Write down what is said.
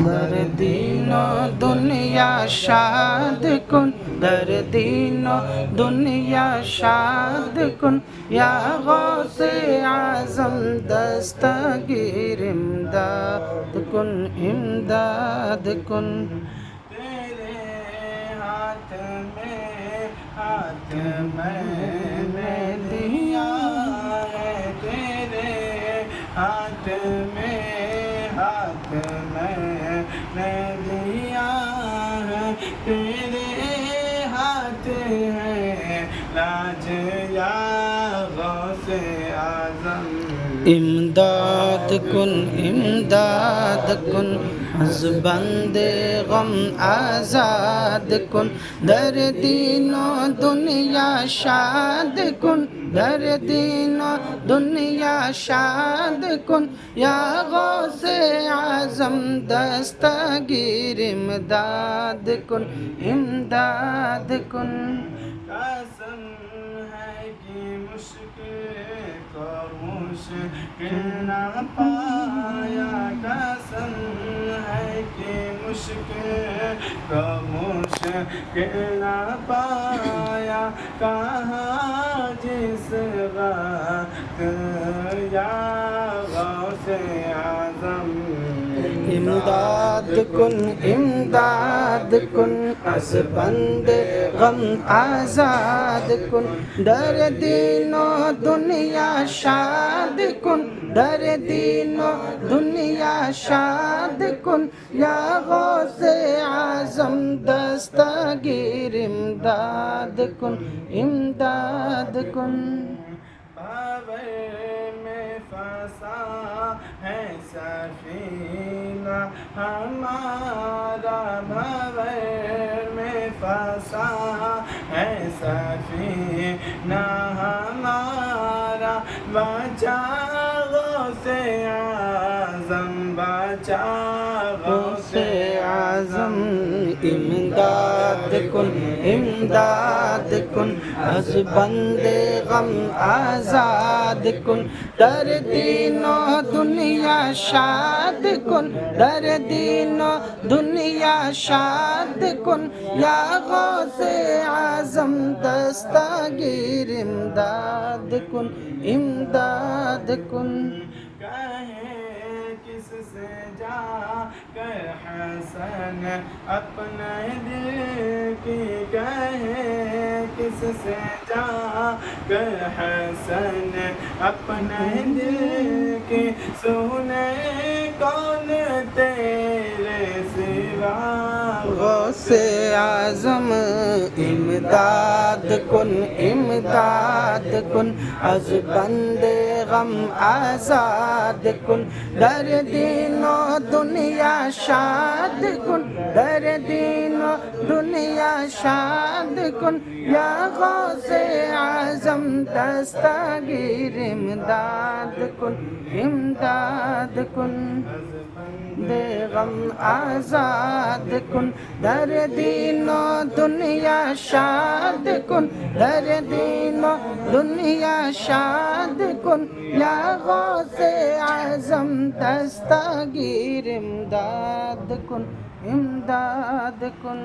در دین و دنیا شاد کن، در دین و دنیا شاد کن، یا غوث اعظم دستگیر امداد کن، امداد کن۔ تیرے ہاتھ میں نے دیا ہے، تیرے ہاتھ میں نے دیا ہے، تیرے ہاتھ ہے لاج یا غوث اعظم۔ امداد کن، امداد کن، از بند غم آزاد کن، در دین و دنیا شاد کن، در دین و دنیا شاد کن، یا غوث اعظم دستگیر امداد کن، امداد کن۔ قسم ہے کہ مشکل کو مشکل نہ پایا، قسم ہے کہ مشکل کو مشکل نہ پایا، کہاں جس وقت یا غوث اعظم۔ امداد کن، امداد کن، از بند غم آزاد کن، در دین و دنیا شاد کن، در دین و دنیا شاد کن، یا غوث اعظم دستگیر امداد کن، امداد کن۔ بھاور میں پھنسا ہے سفینہ ہمارا، بھاور میں پھنسا ہے سفینہ ہمارا، بچا غوث اعظم، بچا غوث اعظم۔ امداد کن، امداد کن، از بند غم آزاد کن، در دین و دنیا شاد کن، در دین و دنیا شاد کن، یا غوث اعظم دستگیر امداد کن، امداد کن۔ کس سے جا کر حسن اپنے دل کی کہے، کس سے جا کر حسن اپنے دل کی، سنے کون تیرے سوا غوث اعظم۔ امداد کن، امداد کن، از بند غم آزاد کن، در دین و دنیا شاد کن، در دین و دنیا شاد کن، یا غوث اعظم دستگیر امداد کن، امداد کن۔ بے غم آزاد کن، در دین و دنیا شاد کن، در دین و دنیا شاد کن، یا غوث اعظم دستگیر امداد کن، امداد کن۔